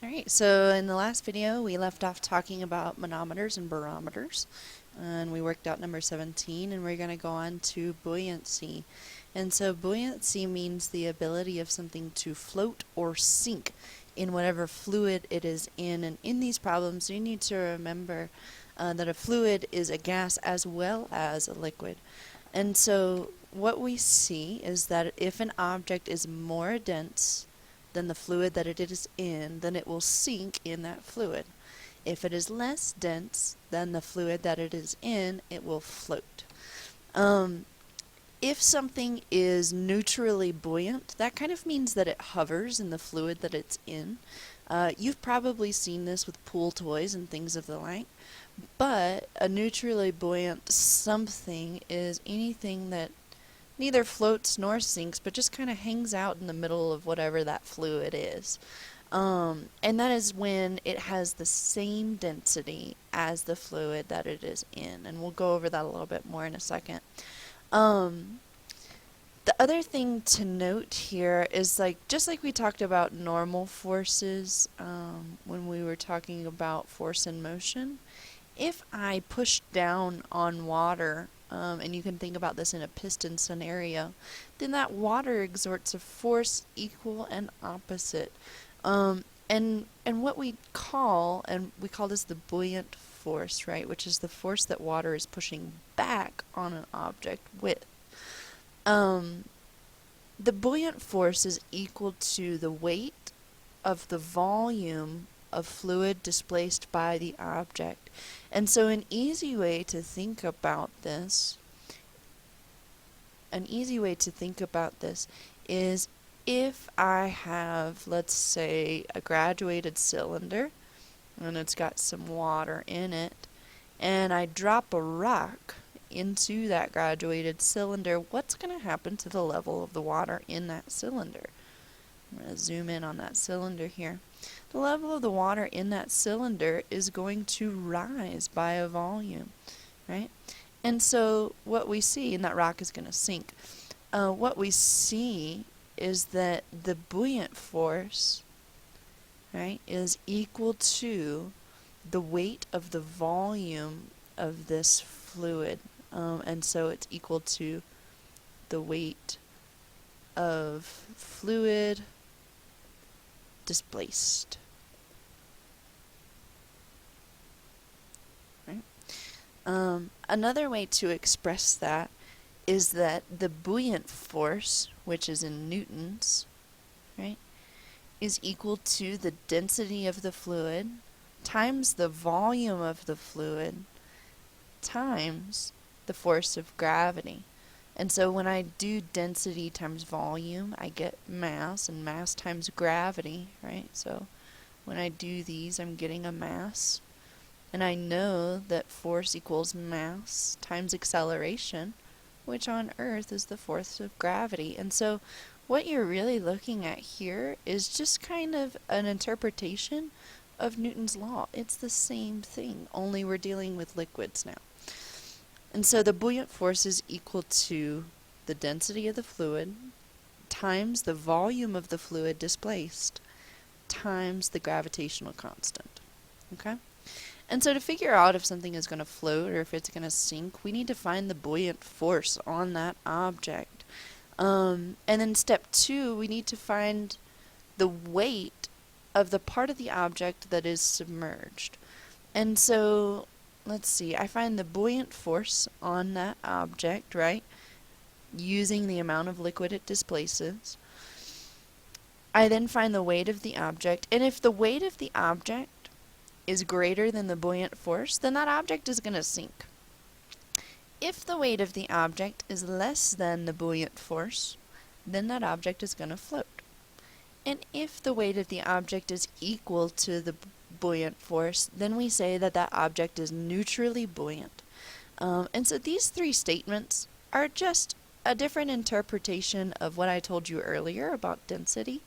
Alright, so in the last video we left off talking about manometers and barometers, and we worked out number 17, and we're going to go on to buoyancy. And so buoyancy means the ability of something to float or sink in whatever fluid it is in. And in these problems you need to remember that a fluid is a gas as well as a liquid. And so what we see is that if an object is more dense than the fluid that it is in, then it will sink in that fluid. If it is less dense than the fluid that it is in, it will float. Um, if something is neutrally buoyant, that kind of means that it hovers in the fluid that it's in. You've probably seen this with pool toys and things of the like, but a neutrally buoyant something is anything that neither floats nor sinks, but just kind of hangs out in the middle of whatever that fluid is. And that is when it has the same density as the fluid that it is in. And we'll go over that a little bit more in a second. Um, the other thing to note here is just like we talked about normal forces when we were talking about force and motion, if I push down on water, and you can think about this in a piston scenario, then that water exerts a force equal and opposite. And what we call this the buoyant force, right? Which is the force that water is pushing back on an object with. Um, the buoyant force is equal to the weight of the volume of fluid displaced by the object. And so an easy way to think about this is if I have, let's say, a graduated cylinder and it's got some water in it, and I drop a rock into that graduated cylinder, what's going to happen to the level of the water in that cylinder? I'm going to zoom in on that cylinder here. The level of the water in that cylinder is going to rise by a volume, right? And so what we see, and that rock is going to sink, what we see is that the buoyant force, right, is equal to the weight of the volume of this fluid. And so it's equal to the weight of fluid displaced. Right? Another way to express that is that the buoyant force, which is in newtons, right, is equal to the density of the fluid times the volume of the fluid times the force of gravity. And so when I do density times volume, I get mass, and mass times gravity, right? So when I do these, I'm getting a mass. And I know that force equals mass times acceleration, which on Earth is the force of gravity. And so what you're really looking at here is just kind of an interpretation of Newton's law. It's the same thing, only we're dealing with liquids now. And so the buoyant force is equal to the density of the fluid times the volume of the fluid displaced times the gravitational constant. Okay? And so to figure out if something is going to float or if it's going to sink, we need to find the buoyant force on that object. And then step 2, we need to find the weight of the part of the object that is submerged. And so let's see, I find the buoyant force on that object, right, using the amount of liquid it displaces. I then find the weight of the object, and if the weight of the object is greater than the buoyant force, then that object is going to sink. If the weight of the object is less than the buoyant force, then that object is going to float. And if the weight of the object is equal to the buoyant force, then we say that that object is neutrally buoyant. And so these 3 statements are just a different interpretation of what I told you earlier about density.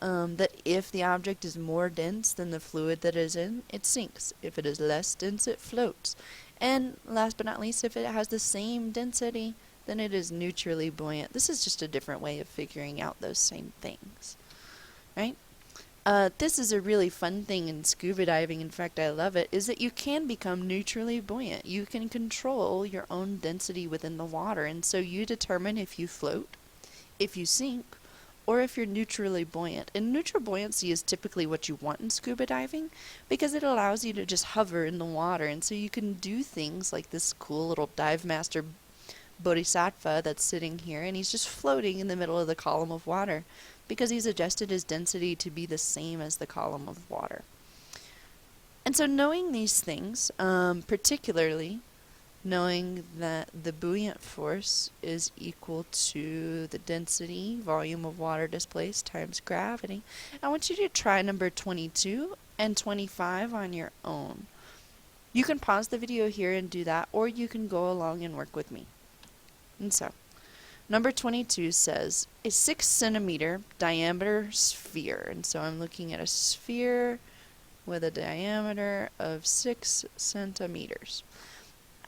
That if the object is more dense than the fluid that it is in, it sinks. If it is less dense, it floats. And last but not least, if it has the same density, then it is neutrally buoyant. This is just a different way of figuring out those same things, right? This is a really fun thing in scuba diving. In fact, I love it, is that you can become neutrally buoyant. You can control your own density within the water, and so you determine if you float, if you sink, or if you're neutrally buoyant. And neutral buoyancy is typically what you want in scuba diving because it allows you to just hover in the water, and so you can do things like this cool little dive master bodhisattva that's sitting here, and he's just floating in the middle of the column of water because he's adjusted his density to be the same as the column of water. And so knowing these things, particularly knowing that the buoyant force is equal to the density, volume of water displaced times gravity, I want you to try number 22 and 25 on your own. You can pause the video here and do that, or you can go along and work with me. And so, number 22 says a 6 centimeter diameter sphere. And so I'm looking at a sphere with a diameter of 6 centimeters.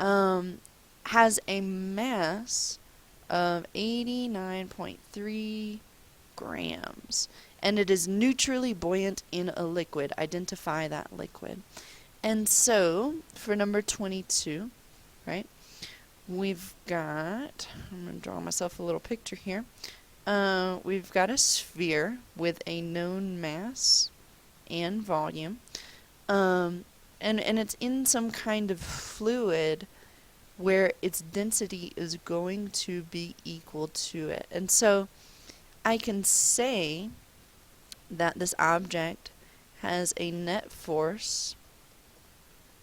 Has a mass of 89.3 grams. And it is neutrally buoyant in a liquid. Identify that liquid. And so, for number 22, right? We've got, I'm going to draw myself a little picture here. We've got a sphere with a known mass and volume. And it's in some kind of fluid where its density is going to be equal to it. And so I can say that this object has a net force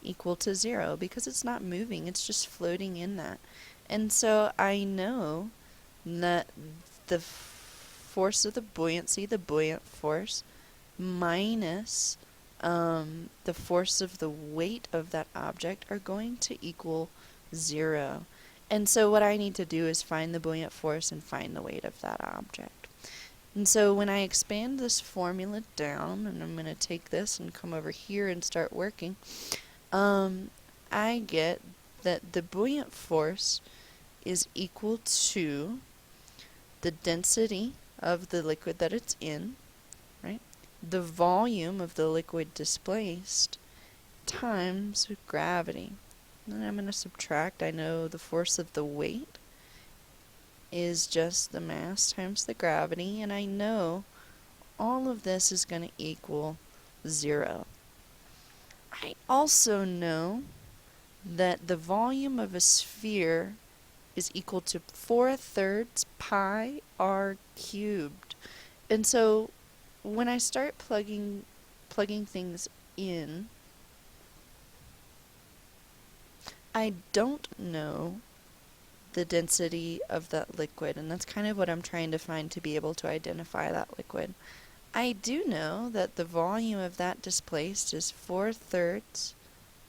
equal to 0 because it's not moving, it's just floating in that. And so I know that the force of the buoyancy, the buoyant force, minus the force of the weight of that object are going to equal 0. And so what I need to do is find the buoyant force and find the weight of that object. And so when I expand this formula down, and I'm going to take this and come over here and start working, I get that the buoyant force is equal to the density of the liquid that it's in, right? The volume of the liquid displaced times gravity. Then I'm going to subtract. I know the force of the weight is just the mass times the gravity, and I know all of this is going to equal 0. I also know that the volume of a sphere is equal to 4/3 pi r cubed. And so when I start plugging things in, I don't know the density of that liquid, and that's kind of what I'm trying to find to be able to identify that liquid. I do know that the volume of that displaced is 4/3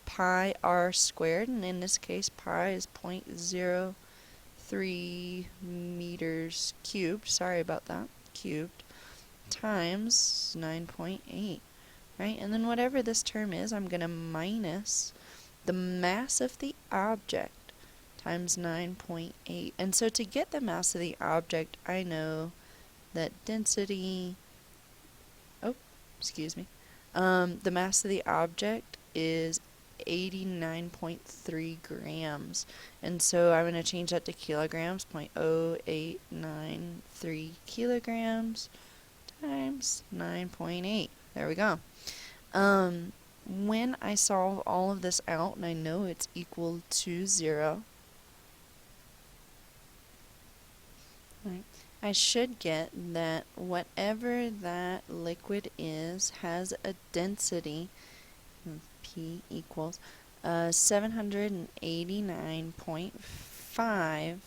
pi r squared, and in this case pi is 0.03 meters cubed, sorry about that, cubed, times 9.8, right? And then whatever this term is, I'm going to minus the mass of the object times 9.8. And so to get the mass of the object, I know that density, the mass of the object is 89.3 grams. And so I'm going to change that to kilograms, 0.0893 kilograms times 9.8. There we go. When I solve all of this out, and I know it's equal to 0, right, I should get that whatever that liquid is has a density, P equals 789.5,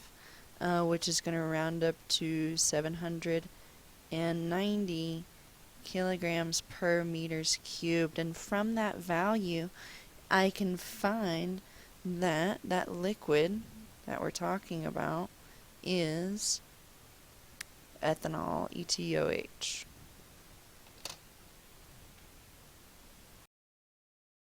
which is going to round up to 790 kilograms per meters cubed. And from that value, I can find that that liquid that we're talking about is ethanol, ETOH.